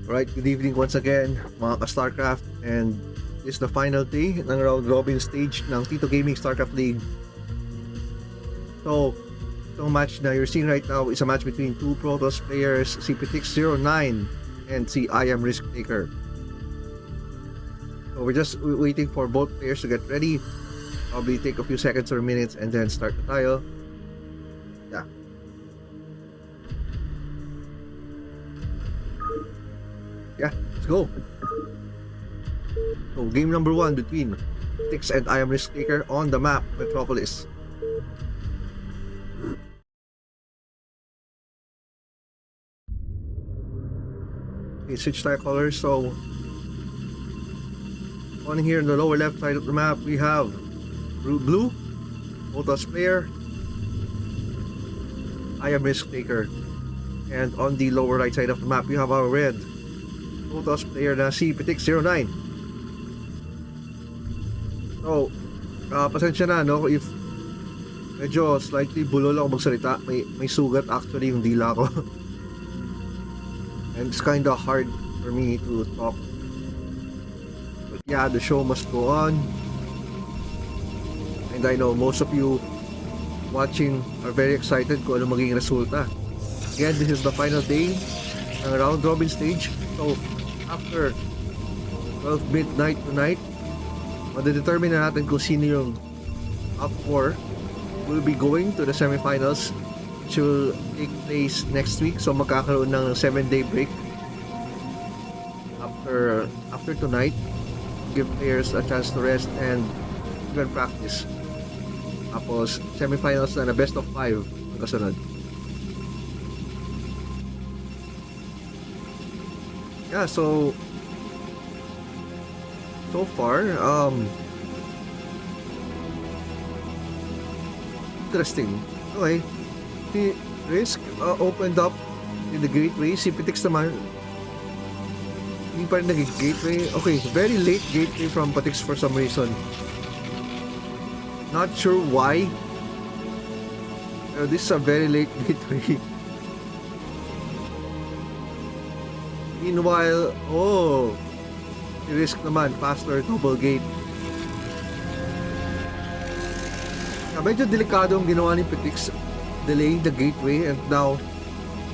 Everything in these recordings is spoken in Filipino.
Right, good evening once again mga ka-StarCraft, and this is the final day ng round robin stage ng Tito Gaming StarCraft League. So, itong match na you're seeing right now is a match between two Protoss players, si Petix09 and si I Am Risk Taker. So we're just waiting for both players to get ready. Probably take a few seconds or minutes and then start na tayo. Yeah. Yeah, let's go. So game number 1 between Petix and I Am Risk Taker on the map Metropolis. Okay, switch tayo colors. So on here in the lower left side of the map we have blue, Protoss player, I Am Risk Taker. And on the lower right side of the map we have our red, Protoss player na si Petix09. So, pasensya na no if medyo slightly bulol ako magsalita. May sugat actually yung dila ko. And it's kinda hard for me to talk. But yeah, the show must go on. And I know most of you watching are very excited kung ano magiging resulta. Again, this is the final day ng round robin stage. So, after 12 midnight tonight, madedetermine na natin kung sino yung top 4 will be going to the semifinals, which will take place next week. So magkakaroon ng 7-day break after tonight, give players a chance to rest and even practice. Tapos semifinals na best of 5 ang kasunod. Yeah, so far, interesting. Okay, si Risk opened up in the gateway. Si Petix naman hindi pa rin naging gateway. Okay, very late gateway from Petix for some reason. Not sure why. Pero this is a very late gateway. Meanwhile, si Risk naman, faster double gate. Medyo delikado ang ginawa ni Petix, delaying the gateway, and now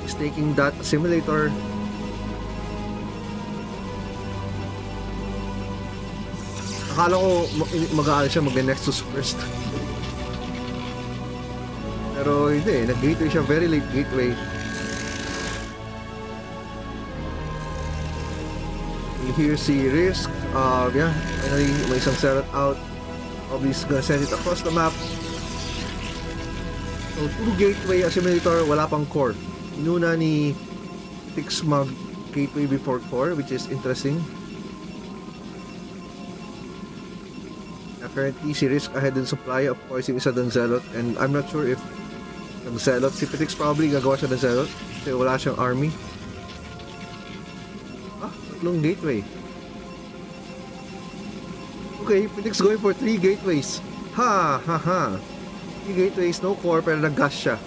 he's taking that simulator. Akala ko mag-aaral siya mag-Nexus first. Pero hindi, nag-gateway siya, very late gateway. Here si Risk, yeah, finally may isang Seraph out. Probably he's gonna send it across the map. So, puro gateway simulator, wala pang core. Inuna ni Petix mag gateway before core, which is interesting. Currently, si Risk ahead in supply. Of course, yung isa doon Zealot, and I'm not sure if ng Zealot, si Petix probably gagawa siya ng Zealot kasi wala siyang army. Tatlong gateway. Okay, Petix going for 3 gateways. Ha! 3 gateways, no core, pero nag-gas siya.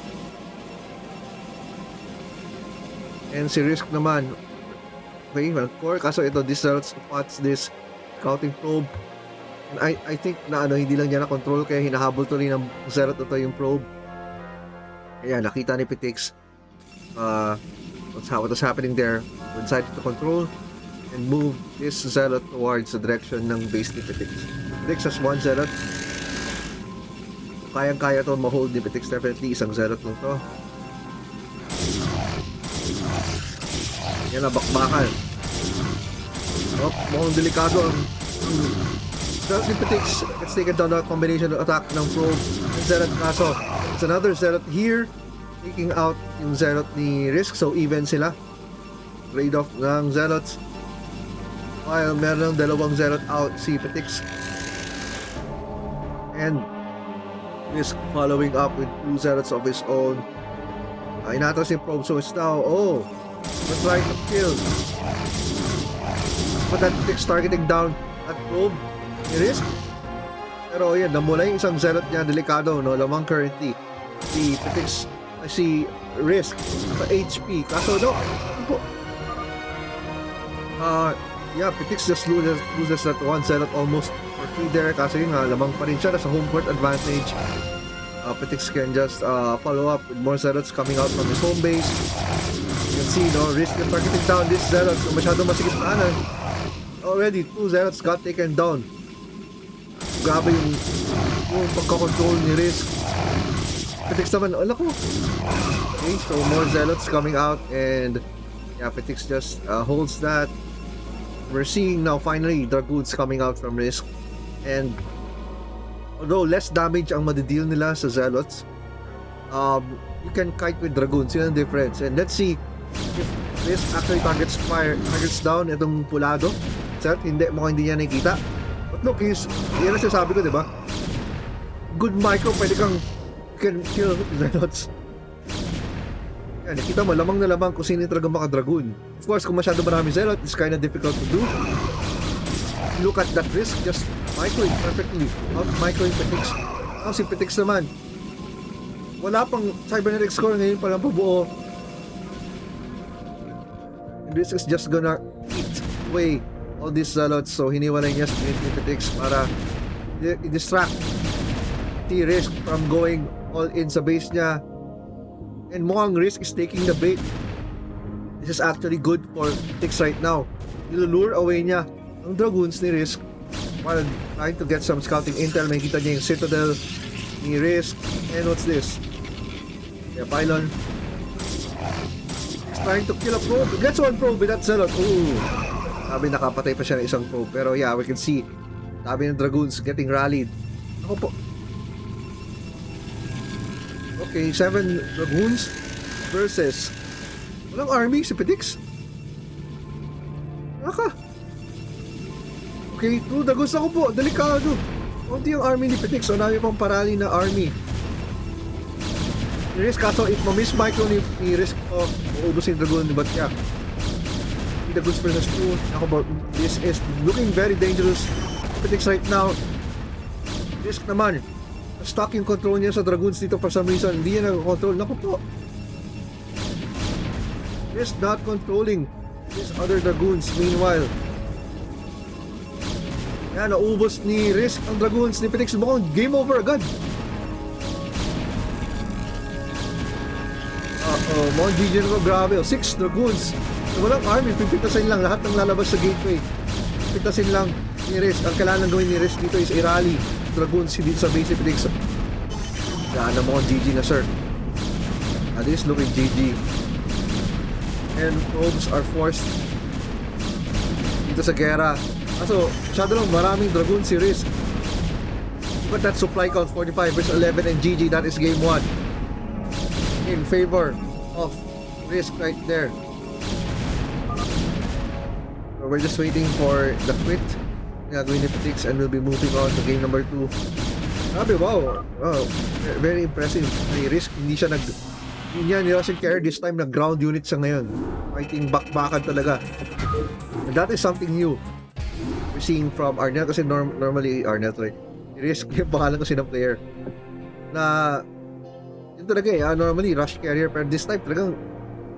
And si Risk naman, okay, walang core, kaso ito, this spots this scouting probe. And I think na hindi lang niya na-control, kaya hinahabol tuloy ng Zealot ito yung probe. Kaya nakita ni Petix what was happening there, decided to control and move this Zealot towards the direction ng base ni Petix. Petix has 1 Zealot. Kayang-kaya to ma-hold ni Petix, definitely isang Zealot lang to. Yan na, bakbakan. Mukhang delikado ang Zealot ni Petix. Let's take it down the combination of attack ng probe and Zealot, kaso it's another Zealot here taking out yung Zealot ni Risk, so even sila. Trade off ng Zealots. While meron ng dalawang Zealot out si Petix, and Risk following up with 2 Zealots of his own. Inatas yung probe, so it's now we're trying to kill, but that Petix targeting down at probe ni Risk. Pero yan, namula yung isang Zealot niya, delikado, no? Lamang currently si Petix, si Risk sa HP, kaso no, Uh, yeah, Pitix just loses that one Zealot almost for free there. Kasi yun nga, lamang pa rin siya. Nasa home court advantage. Pitix can just follow up with more Zealots coming out from his home base. You can see, no, Risk is targeting down this Zealot. So masyado masikip kanan. Already, 2 Zealots got taken down. Grabe yung pagkakontrol ni Risk. Pitix naman, ala ko. Okay, so more Zealots coming out and yeah, Pitix just holds that. We're seeing now finally Dragoons coming out from Risk. And although less damage ang madideal nila sa Zealots, you can kite with Dragoons. Yun ang difference. And let's see if Risk actually targets down itong pulado. Set, mukhang hindi niya nakikita. But look, yan ang sinasabi ko, di ba? Good micro, pwede kang can kill Zealots. Yan, nakita mo, lamang na lamang kung sino yung talagang maka-Dragoon. Of course, kung masyado marami Zealot, it's kinda difficult to do. Look at that Risk, just microing perfectly. Out microing Pitix. Si Pitix naman, wala pang cybernetic score, ngayon pa lang pabuo. And Risk is just gonna eat away all these Zealots, so hiniwalay niya si Pitix para i-distract si Risk from going all in sa base niya. And mukhang Risk is taking the bait. This is actually good for Pitix right now. Nilulure away niya ang Dragoons ni Risk while trying to get some scouting intel. Makikita niya yung Citadel ni Risk. And what's this? Yeah, Pylon. He's trying to kill a probe. Gets one probe with that Zealot. Ooh. Sabi nakapatay pa siya ng isang probe. Pero yeah, we can see sabi ng Dragoons getting rallied. Ako po. Okay, 7 Dragoons versus walang army si Pitix. Naka. Okay, 2 Dragoons ako po. Delikado. Kunti yung army ni Pitix. So, nami pang parali na army. Ni Risk, kaso if ma-miss micro ni Risk, uubusin Dragoon. But yeah, 3 Dragoons versus 2. Ako ba, this is looking very dangerous. Pitix right now. Risk naman. Stuck yung control niya sa Dragoons dito for some reason. Hindi niya nag-control. Naku po. Risk not controlling these other Dragoons. Meanwhile, yan, naubos ni Risk ang Dragoons ni Pitix. Mukhang game over agad. Mukhang GG naman, grabe. 6 Dragoons. So, walang army. Pipitasin lang. Lahat ng lalabas sa gateway. Pipitasin lang ni Risk. Ang kailangan gawin ni Risk dito is i-rally Dragoons dito sa base Pitix. Yan na mukhang GG na, sir. This is looking GG. And probes are forced dito sa gera. So, masyado lang maraming Dragoon si Risk. But that supply count 45 versus 11 and GG. That is game 1 in favor of Risk right there. So we're just waiting for the quit gagawin ni Pitix and we'll be moving on to game number 2. Sabi, wow, very impressive. May Risk, hindi siya yun yan, ni Russell Carey this time nag-ground unit siya ngayon. Fighting back-backan talaga. And that is something new we're seeing from Arnel kasi normally Arnel to Risk yung pangalan kasi ng player na yun talaga normally rush carrier pero this time talagang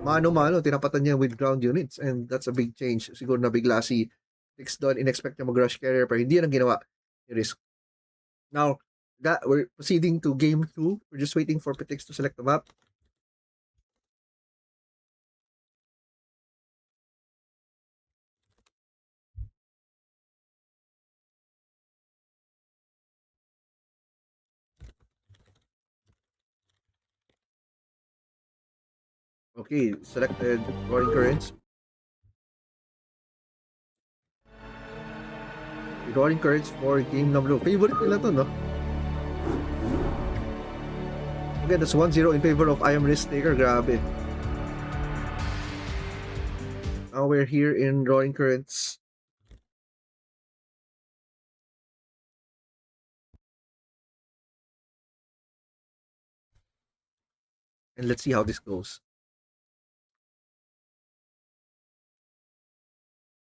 mano-mano tinapatan niya with ground units and that's a big change. Siguro na bigla si Pitix doon, in-expect niya mag-rush carrier pero hindi yan ang ginawa ni Risk. Now, we're proceeding to game 2. We're just waiting for Pitix to select the map. Okay, selected Roaring Currents. Roaring Currents for game number 2. Favorite nila to, no? Again, that's 1-0 in favor of I Am Risk Taker. Grabe. Now we're here in Roaring Currents. And let's see how this goes.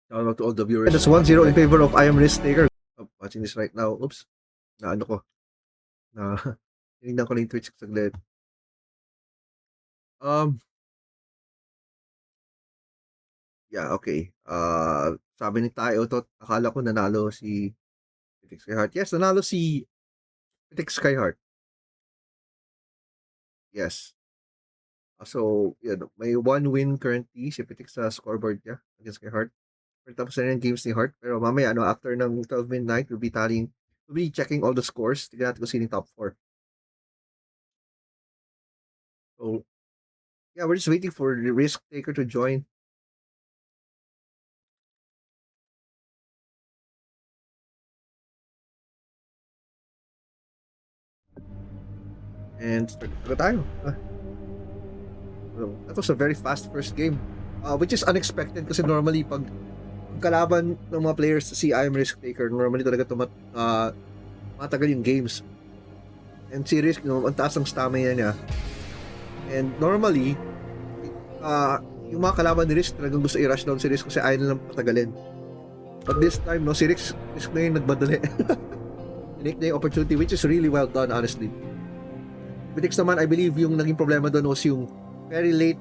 Shout out to all the viewers. And that's 1-0 in favor of I Am Risk Taker. I'm watching this right now. Oops. Na ano ko. Na tinignan ko na yung Twitch saglit. Yeah, okay. Sabi ni Tayo to, akala ko nanalo si Pitik Skyheart. Yes, nanalo si Pitik Skyheart. Yes. So, yun, may one win currently si Pitik sa scoreboard niya against kay Heart. Pero tapos na yung games ni Heart. Pero mamaya, after ng 12 midnight, we'll be checking all the scores. Tignan natin kung sino yung top 4. So, yeah, we're just waiting for the risk taker to join. And start na tayo. That was a very fast first game. Which is unexpected kasi normally pag kalaban ng mga players si I am risk taker, normally talaga matagal yung games. And si Risk, ang taas ng stamina niya. And normally, yung mga kalaban ni Risk talagang gusto i-rush down si Risk kasi ayaw nilang patagalin. But this time, si Risk na yung nagbadali. Tinake na yung opportunity, which is really well done, honestly. Bitix naman, I believe yung naging problema doon was yung very late,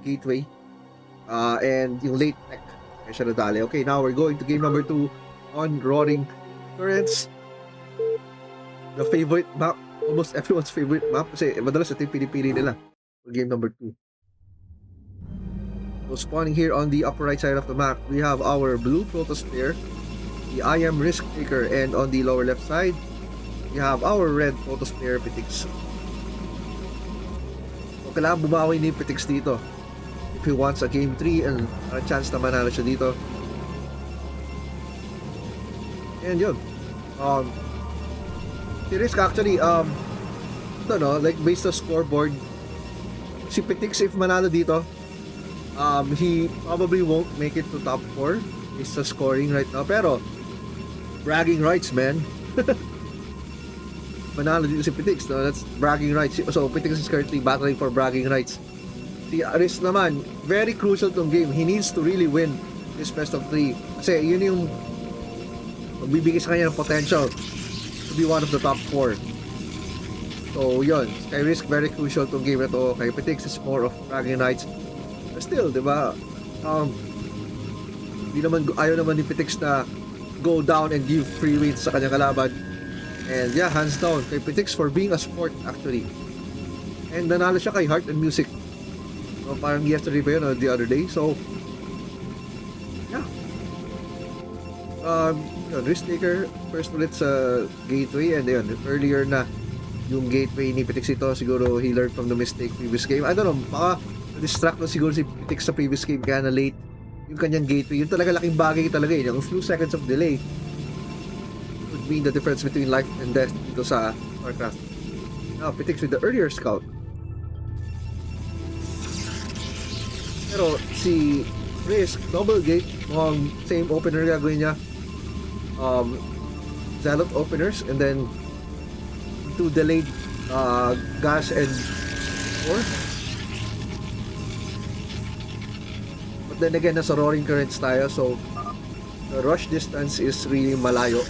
gateway. And yung late tech. Kaya siya nadali. Okay, now we're going to game number 2 on Roaring Currents. The favorite map, almost everyone's favorite map kasi madalas ito yung pinipili nila for game number 2. So spawning here on the upper right side of the map, we have our blue Protoss player, the I am risk taker, and on the lower left side, we have our red Protoss player, Pitix. So kailangan bumawi ni Pitix dito if he wants a game 3 and a chance na manalo siya dito. And yun, si Risk actually, like based on scoreboard, si Pitix if manalo dito, he probably won't make it to top 4 based on scoring right now. Pero, bragging rights, man. Manalo dito si Pitix, no? That's bragging rights. So, Pitix is currently battling for bragging rights. Si Risk naman, very crucial tong game. He needs to really win this best of 3. Kasi yun yung magbibigay sa kanya ng potential to be one of the top 4. So yun, kay Risk very crucial tong game na to. Kay Pitix is more of bragging rights. But still, di ba, ayaw naman ni Pitix na go down and give free wins sa kanyang kalaban. And yeah, hands down kay Pitix for being a sport actually. And nanalo siya kay Heart and Music. So, parang yesterday ba yun or the other day. So yeah, risk taker first ulit sa gateway, and yun, earlier na yung gateway ni Pitix ito, siguro he learned from the mistake previous game. I don't know, baka na-distract na siguro si Pitix sa previous game kaya na late yung kanyang gateway. Yun talaga laking bagay talaga yung few seconds of delay would mean the difference between life and death dito sa StarCraft. Now Pitix with the earlier scout, pero si Risk double gate, same opener gagawin niya, Zealot openers, and then 2 delayed gas and ore. But then again, nasa Roaring Currents tayo, so the rush distance is really malayo.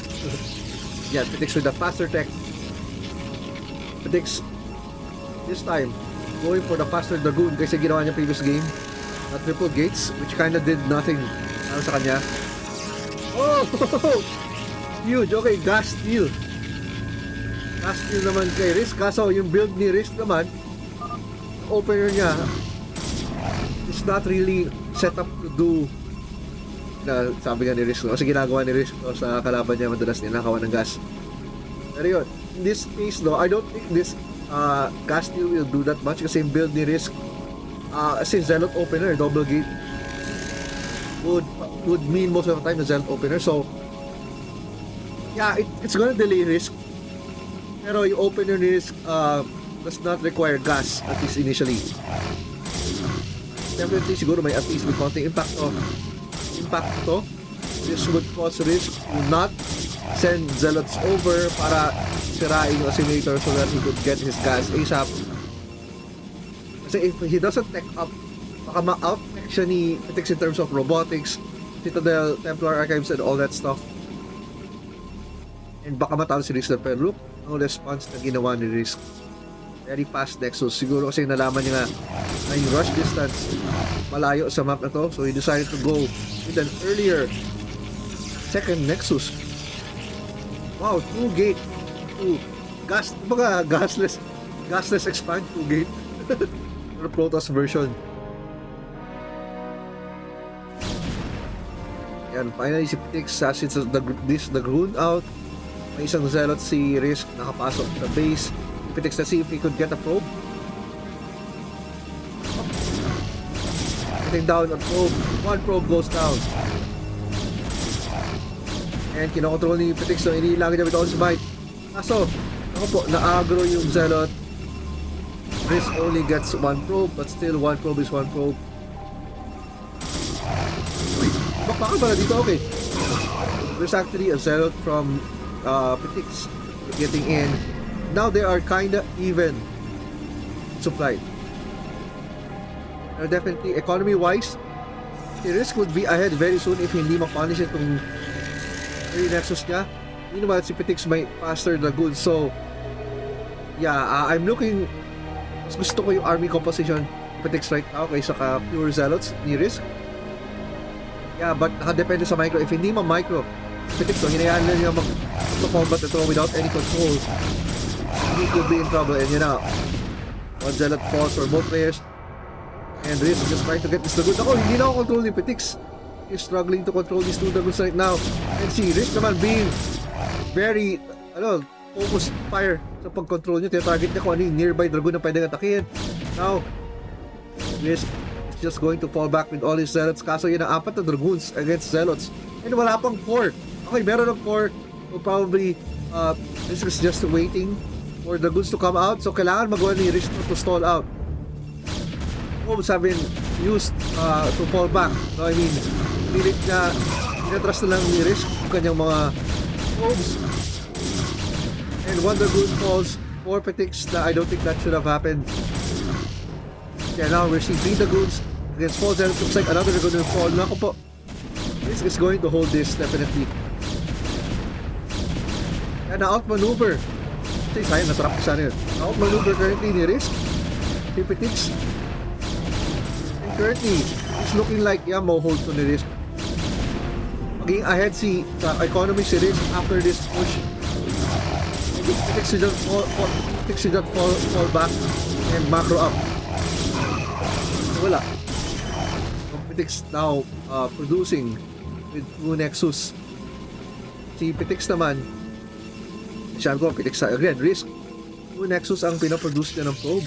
Yeah, Pitix with the faster tech. Pitix this time going for the faster Dragoon kasi ginawa niya previous game na triple gates, which kinda did nothing sa kanya. Oh! Huge. Okay, gas steal. Gas steal naman kay Risk. Kaso yung build ni Risk naman, opener niya is not really set up to do na sabi nga ni Risk. Kasi ginagawa ni Risk sa kalaban niya, madalas ninakawan ng gas. Pero yun, in this case though, I don't think this gas steal will do that much kasi yung build ni Risk, kasi Zealot opener, double gate would mean most of the time the Zealot opener. So yeah, it's gonna delay Risk, pero yung opener ni Risk does not require gas, at least initially. Definitely siguro may at least may konting impact to. This would cause Risk to not send Zealots over para sirain yung assimilator so that he could get his gas ASAP. Kasi if he doesn't tech up, baka ma-out-tech siya ni Pitix in terms of robotics, Citadel, Templar Archives, and all that stuff. And baka matalo si Risk na, pero look ang response na ginawa ni Risk. very fast Nexus. Siguro kasi nalaman niya nga na yung rush distance malayo sa map na to. So he decided to go with an earlier second Nexus. Wow, 2 gate. 2 gas, kumbaga gasless expand 2 gate. Or Protoss version. Yan, finally si Ptix since the ground out. May isang Zealot si Risk nakapasok sa base. Ptix na see if he could get a probe. Getting down a probe. One probe goes down. And kinokontrol ni Ptix na iniilangan niya with all smite. Kaso, ako po, na-agro yung Zealot. Risk only gets 1 probe, but still 1 probe is 1 probe. Bakbaka pala dito, okay. There's actually a Zealot from Ptix getting in. Now they are kinda even supplied. Definitely economy-wise, the Risk would be ahead very soon if hindi ma-punish itong Nexus niya. Meanwhile, si Ptix may faster Dragoon. So, yeah, I'm looking. Mas gusto ko yung army composition Ptix right now kaysa ka pure Zealots ni Risk. Yeah, but nakadepende sa micro. If hindi ma-micro, Ptix, so hinayaan na niya mag-combat ito without any control. He could be in trouble. And yun na, one Zealot falls for both players. And Risk just trying to get this Dragoon. Ako, hindi na ako control ni Ptix. He's struggling to control these 2 Dragoons right now. And si Risk naman being very, focused fire sa pag-control niya. Tinatarget niya kung ano yung nearby Dragoon na pwedeng atakin. Now, Risk is just going to fall back with all his Zealots. Kaso yun ang 4 na Dragoons against Zealots. And wala pang core. Okay, meron ng core. So probably, Risk is just waiting for Dragoons to come out. So kailangan magawa ni Risk to stall out. Probes have been used to fall back. So I mean, pilit niya, inatras na lang ni Risk yung kanyang mga probes. And one Dragoon falls for Ptix na I don't think that should have happened. Yeah, now we're seeing 3 Dragoons against 4 Zealots. Looks like another Dragoon will fall. Naku po. Risk is going to hold this definitely. And na-outmaneuver. Kasi sayang, natrap ko sana yun. Na-outmaneuver currently ni Risk. Si Ptix. And currently, it's looking like, yeah, mo-hold to ni Risk. Maging ahead si economy si Risk after this push. Ptix should just fall back and macro up. Wala. Ptix now producing with 2 Nexus. Si Ptix naman, siyan ko, Ptix again, Risk. 2 Nexus ang pinaproduce niya ng probe.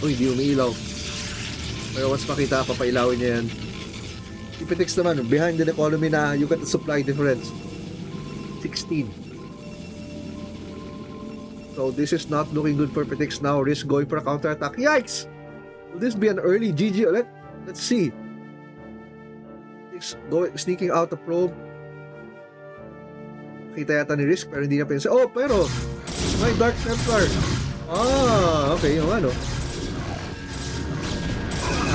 Uy, hindi umiilaw. Pero once makita, papailawin niya yan. Si Ptix naman, behind the economy na you got the supply difference. 16. So this is not looking good for Ptix now. Risk going for a counter-attack. Yikes! Will this be an early GG? Let's see. Ptix sneaking out the probe. Kita yata ni Risk pero hindi na pinsa. Oh, pero may Dark Templar. Okay, yung ano.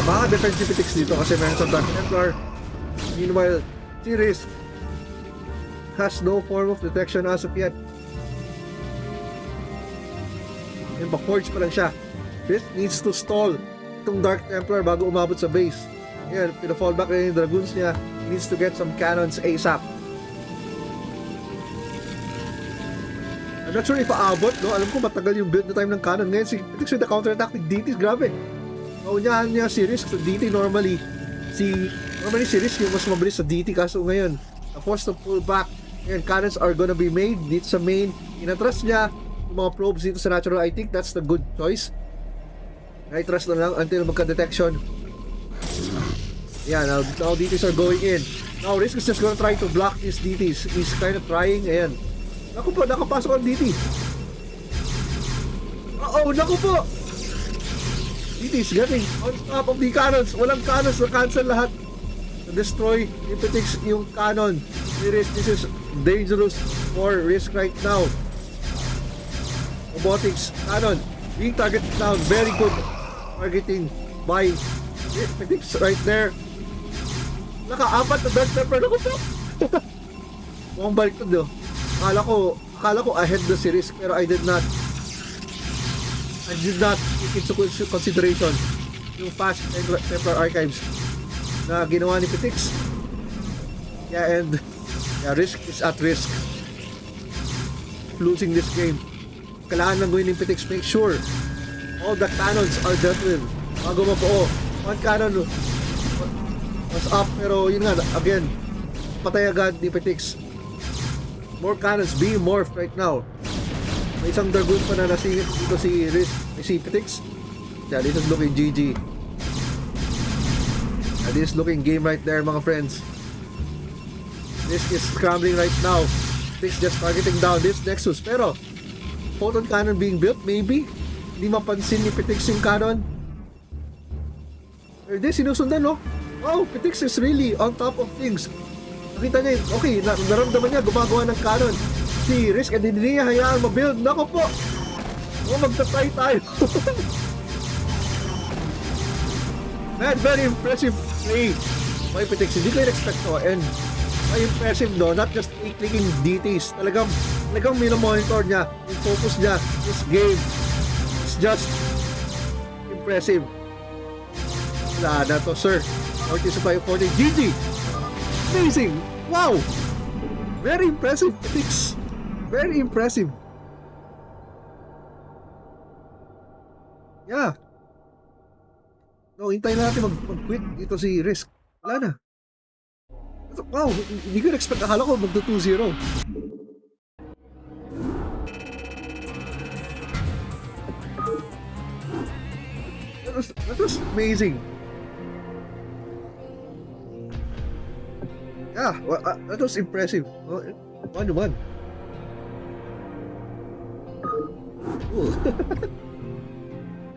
Baka defensive Ptix dito kasi meron sa Dark Templar. Meanwhile, si Risk has no form of detection as of yet. And pa-forge pa lang siya. Risk needs to stall itong Dark Templar bago umabot sa base. Ayan, pina-fall back na yung Dragoons niya. He needs to get some cannons ASAP. I'm not sure if aabot, no? Alam ko matagal yung build na time ng cannon. Ngayon si Ptix with the counter-attack with DTs, grabe. Maunyahan niya si Risk sa DT normally. Si Risk yung mas mabilis sa DT kaso ngayon forced to pull back. And cannons are gonna be made dito sa main. Inatras niya yung mga probes dito sa natural. I think that's the good choice. I-trust na lang until magka-detection. Yeah, now DTs are going in. Now Risk is just gonna try to block these DTs. He's kind of trying. Ayan. Naku po, nakapasok ang DT. Naku po! DTs getting on top of the cannons. Walang cannons, na-cancel lahat. Na-destroy yung Ptix yung cannon. Risk, this is dangerous for Risk right now. Robotics, cannon, being targeted down. Very good targeting by Ptix right there. Naka-4 na Dark Templar. Naku po! Mukhang balik to do. Akala ko ahead na si Risk pero I did not. and did not take into consideration yung fast Templar archives na ginawa ni Petix. Yeah, and Risk is at risk of losing this game. Kailangan lang gawin ni Petix, make sure all the cannons are dealt with bago mabuo. One cannon was up, pero yun nga, again, patay agad ni Petix. More cannons being morphed right now. May isang Dragoon pa na nasingit dito si Risk, si Petix. Yeah, this is looking GG. Yeah, this is looking game right there, mga friends. Risk is scrambling right now. Petix just targeting down this Nexus, pero photon cannon being built, maybe. Hindi mapansin ni Petix yung cannon. Hindi, sinusundan, no? Wow, Petix is really on top of things. Nakita niya, okay, naramdaman niya, gumagawa ng cannon. Si Risk, and hindi niya hayaan mabuild. Nako po! Magtatry tayo. Man, very impressive play by Petix. Hindi ko in-expect to. And may impressive, no? Not just clicking DTs. Talagang minomonitor niya. Yung focus niya. This game. It's just impressive. Wala na to, sir. 40 supply, 40. GG! Amazing! Wow! Very impressive, Petix. Very impressive. Yeah. No, hintayin natin mag-quit dito si Risk. Wala na. Wow, hindi ko expect. Akala ko magdo 2-0. That was amazing. Yeah, well, that was impressive. 1-1. Cool.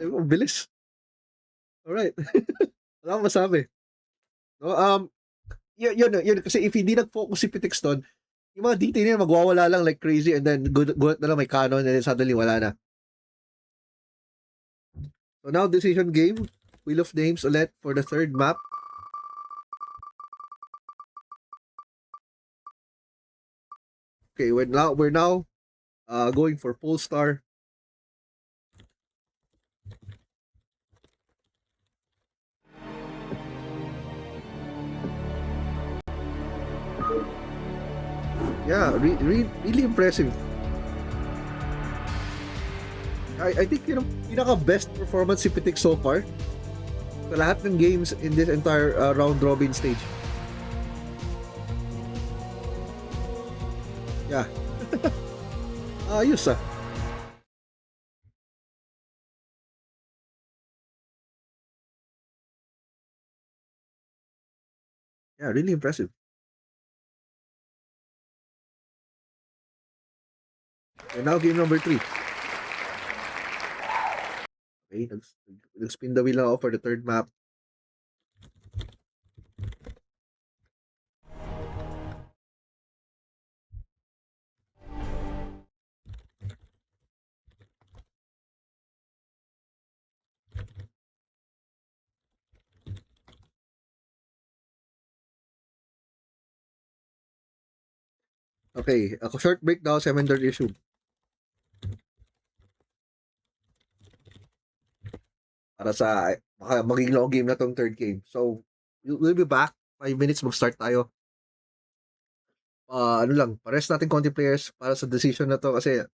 Ang bilis. Alright. Wala akong masabi. No, yun, kasi if hindi nag-focus si Petix doon, yung mga detail niya magwawala lang like crazy, and then good na lang may cannon, and then suddenly wala na. So now decision game, Wheel of Names ulit for the third map. Okay, we're now going for Polestar. Yeah, really impressive. I think pinaka-best performance si Petix so far sa lahat ng games in this entire round robin stage. Yeah. Ayos ah. Yeah, really impressive. And now game number 3. Okay, nag-spin the wheel na ako for the third map. Okay, ako short break daw, 7-3 issue. Para sa maging long game na tong third game. So, we'll be back. 5 minutes mag-start tayo. Ano lang, pares natin konti players para sa decision na to kasi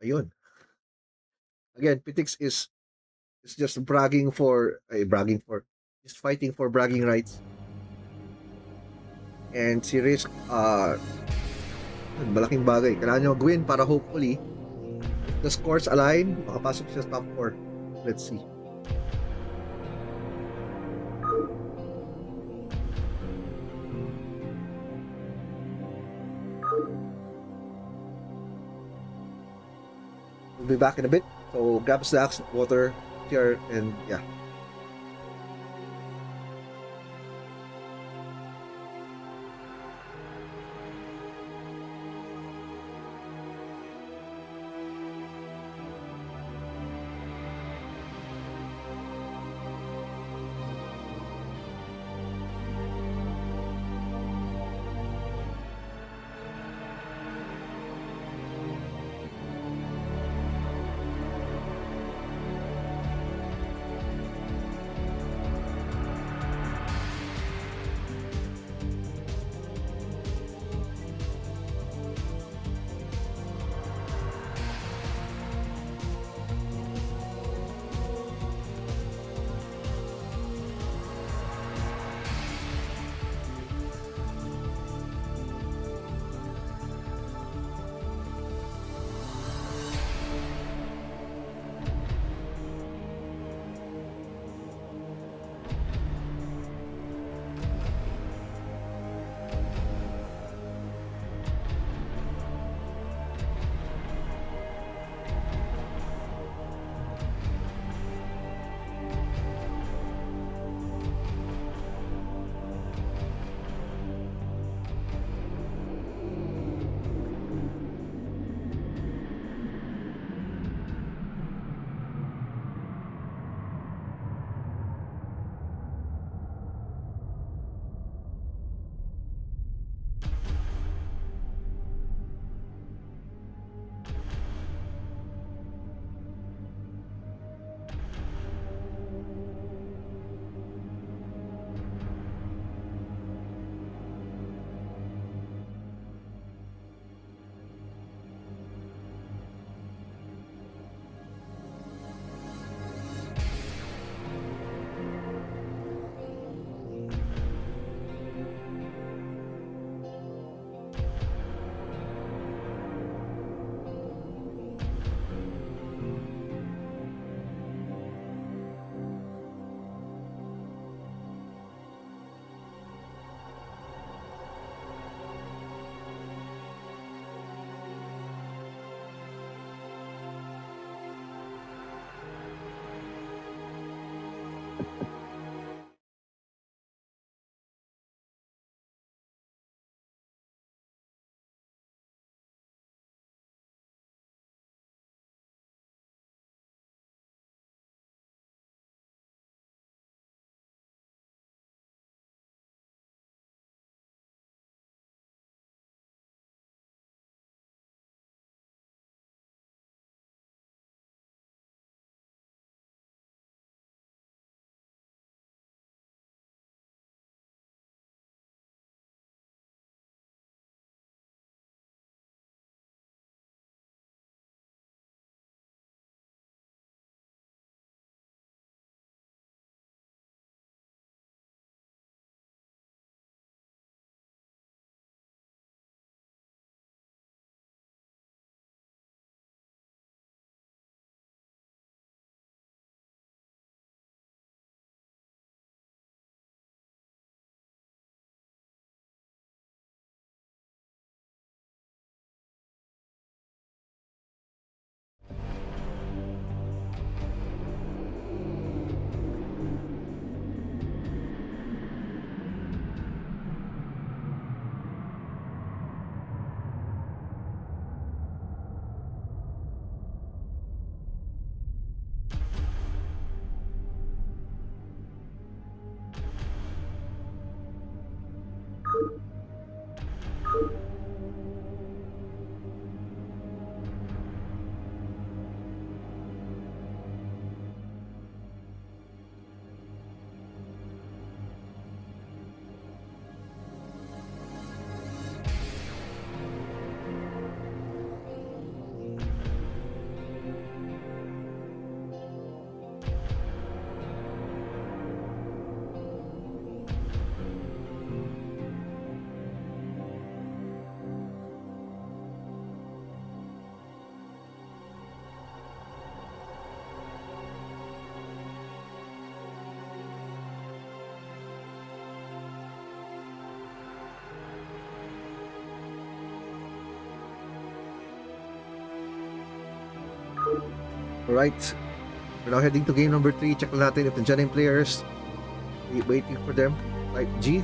ayun. Again, Petix is just just fighting for bragging rights. And si Risk, malaking bagay. Kailangan nyo mag-win para hopefully if the scores align, makapasok siya sa top 4. Let's see. We'll be back in a bit. So grab snacks, water, chair, and yeah. Alright. We're now heading to game number 3. Check natin if nandiyan yung players. Waiting for them. Type G.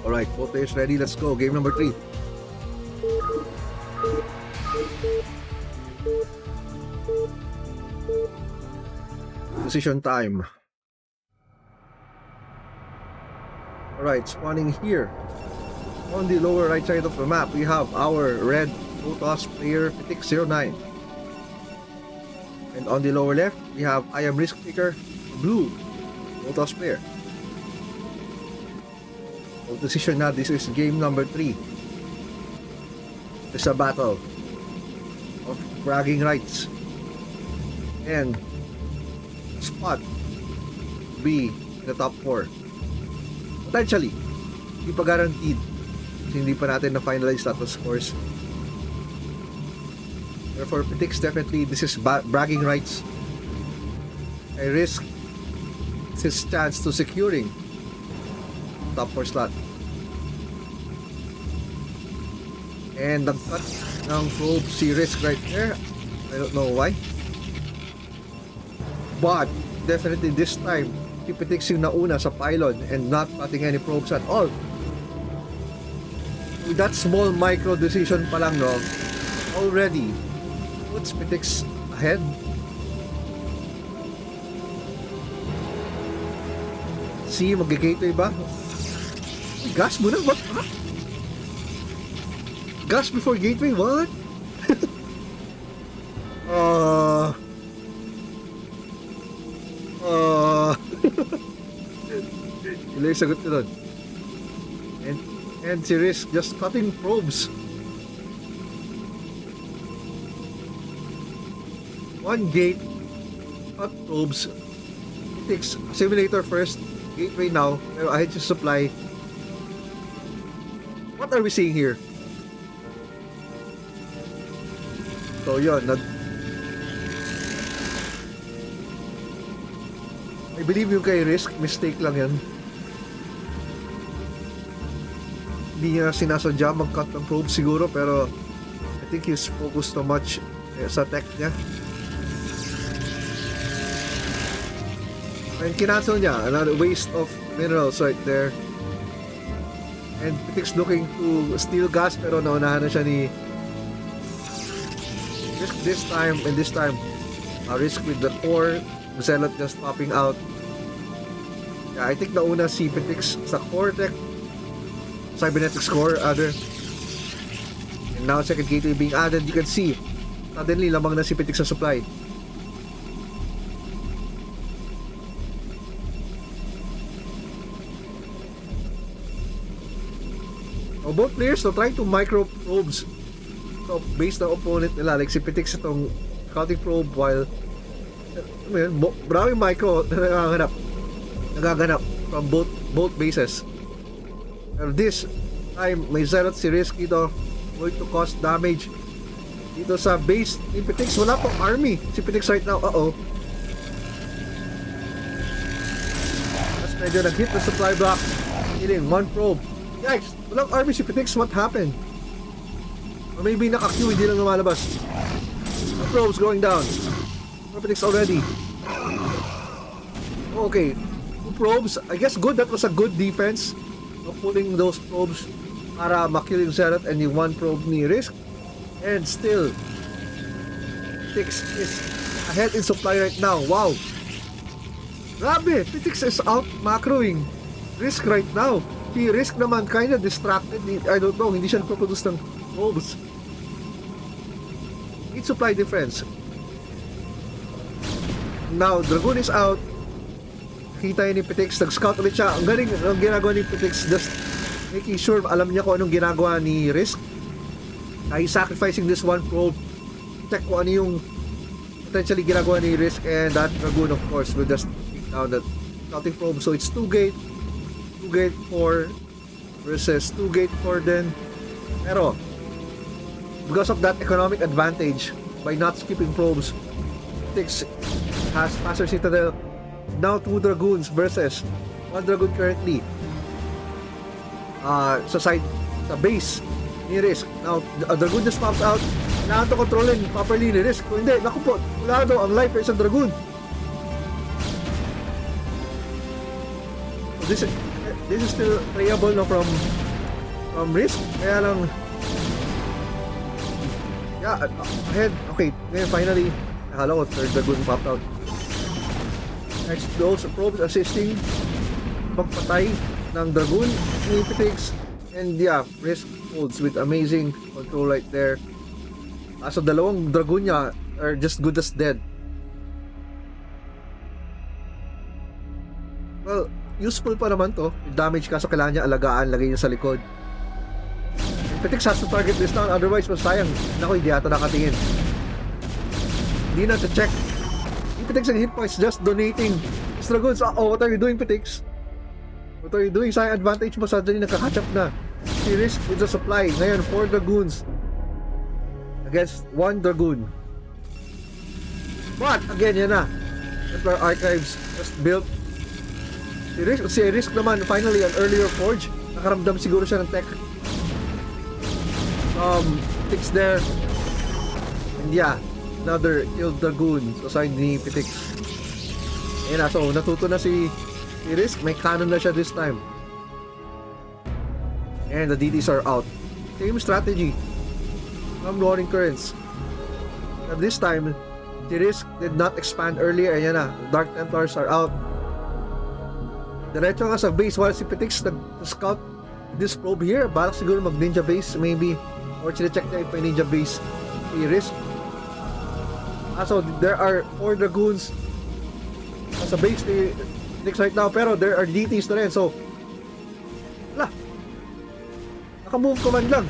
Alright, both players ready. Let's go. Game number 3. Decision time. Alright, spawning here. On the lower right side of the map, we have our red Lotus player Pitik09. And on the lower left, we have I am Risk Taker blue Lotus player. So decision na, this is game number 3. It's a battle of bragging rights. And spot be in the top 4. Potentially, hindi pa guaranteed. Kasi hindi pa natin na-finalize status scores. Therefore, Pitix definitely, this is bragging rights. I risk his chance to securing top 4 slot. And nag-cut ng probe si Risk right there. I don't know why. But definitely this time, si Pitix yung nauna sa pylon and not cutting any probes at all. With that small micro decision pa lang, no, already puts Pitix ahead. See, mag-gateway ba? Gas muna? What? Huh? Gas before gateway? What? Ilo yung sagot ko doon. And si Risk just cutting probes. One gate, cut probes. It takes simulator first, gateway now, pero ahead to supply. What are we seeing here? So yun, I believe yung kay Risk, mistake lang yan. Hindi niya sinasadya mag-cut ng probe siguro, pero I think he's focused too much sa tech niya. And kinancel niya, another waste of minerals right there. And Pitik's looking to steal gas, pero naunahan na siya ni Risk this time, and this time Risk with the core, Zealot just popping out. Yeah, I think nauna si Pitix sa core tech, cybernetics core other. And now second gateway being added. You can see suddenly lamang na si Pitix sa supply. So both players are trying to micro probes so based on opponent nila, like si Pitix itong scouting probe, while maraming micro na nagaganap from both bases. Pero this time may Zealot si Risk dito, going to cause damage dito sa base ni Pitix. Wala pang army si Pitix right now. Mas medyo nag-hit na supply block, killing one probe. Yikes! Walang army si Pitix. What happened? Or maybe naka-Q, hindi lang lumalabas. The probes going down. Pitix already. Okay, 2 probes. I guess good. That was a good defense of pulling those probes para makill yung Zealot and yung 1 probe ni Risk. And still Pitix is ahead in supply right now. Wow, grabe, Pitix is out macroing Risk right now. Si Risk naman kinda distracted. I don't know, hindi siya nagpo-produce ng probes. Need supply difference. Now Dragoon is out. Kita ni Pitix, nag-scout ulit siya. Ang galing ang ginagawa ni Pitix, just making sure alam niya kung anong ginagawa ni Risk. He's sacrificing this 1 probe. Check kung ano yung potentially ginagawa ni Risk, and that Dragoon of course will just take down that scouting probe. So it's 2 gate 4 versus 2 gate 4 din. Pero because of that economic advantage by not skipping probes, Pitix has faster citadel. Now 2 Dragoons versus 1 Dragoon currently sa side, sa base ni Risk. Now a Dragoon just pops out. Kailangan to kontrolin properly ni Risk. Kung hindi, naku po, wala daw ang life ng isang Dragoon. So this is still playable no from Risk. Kaya lang ahead. Okay, ngayon finally nakala ko third Dragoon popped out. Next, those probes assisting pagpatay ng Dragoon ni Pitix. And Risk holds with amazing control right there. So dalawang Dragoon niya are just good as dead. Well, useful pa naman to. Yung damage kaso kailangan niya alagaan, lagay niya sa likod. Pitix has to target this down, otherwise masayang. Naku, hindi ata nakatingin. Hindi na check. Pitix ang hit points, just donating his Dragoons. What are you doing, Pitix? What are you doing? Sayang advantage mo, suddenly nakakatch up na si Risk with the supply. Ngayon 4 Dragoons against 1 Dragoon. But again, yan na, Templar Archives just built. Si Risk naman finally an earlier forge. Nakaramdam siguro siya ng tech Pitix there. And another killed Dragoon sa side ni Pitix. Ayan na, so natuto na si Risk. May cannon na siya this time. And the DTs are out. Same strategy from Roaring Currents. But this time, si Risk did not expand earlier. Ayan na, Dark Templars are out. Diretso nga sa base while si Pitix nag-scout this probe here. Balak siguro mag-ninja base maybe. Or sila-check niya if may ninja base si Risk. So there are 4 Dragoons sa base ni Pitix right now, pero there are DTs na rin. So wala, naka-move command lang.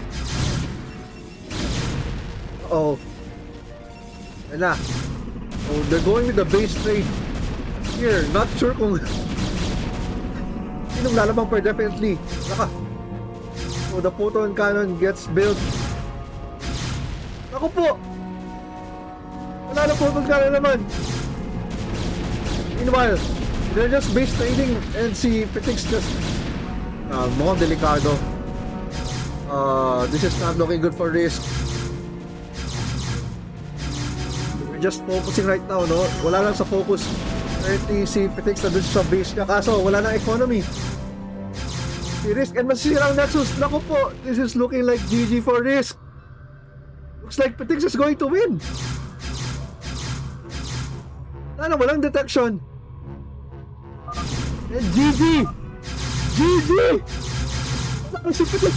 Yan na. So they're going with the base trade here. Not sure kung sinong lalabang, pero definitely so the photon cannon gets built. Ako po, Wala na putol ka na naman. Meanwhile, they're just base trading and si Petix just mukhang delikado. This is not looking good for Risk. We're just focusing right now, no? Wala lang sa focus. Currently, si Petix na dun sa base niya. Kaso, wala na economy. Si Risk and masisira ang Nexus. Naku po, this is looking like GG for Risk. Looks like Petix is going to win. Walang detection. And GG! GG! Wala si Petix.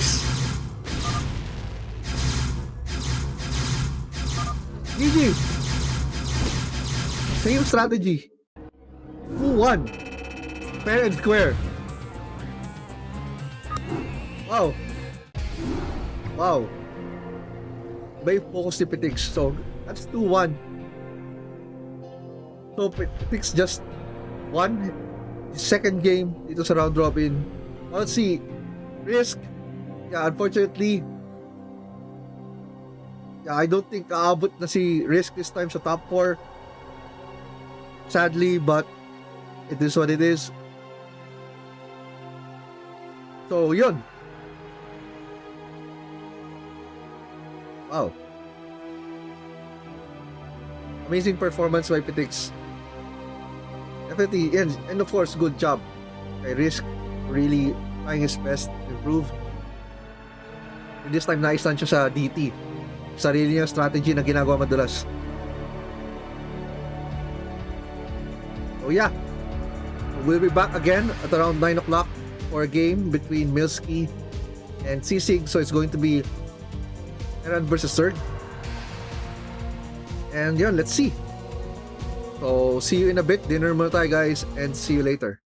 GG! Same strategy. Who won? Fair and square. Wow. Wow. May focus si Petix. So, that's 2-1. So, Petix just won his second game dito sa round robin. Let's see. Risk. Yeah, unfortunately, I don't think aabot na si Risk this time sa top 4. Sadly, but it is what it is. So, yun. Wow. Amazing performance by Petix. Definitely, and of course, good job. Kay Risk, really trying his best to improve. And this time, nais lang siya sa DT. Sarili niya strategy na ginagawa madalas. So yeah, we'll be back again at around 9 o'clock for a game between Milski and Sisig. So it's going to be Eran versus Zerg. And yeah, let's see. So see you in a bit. Dinner muna tayo guys, and see you later.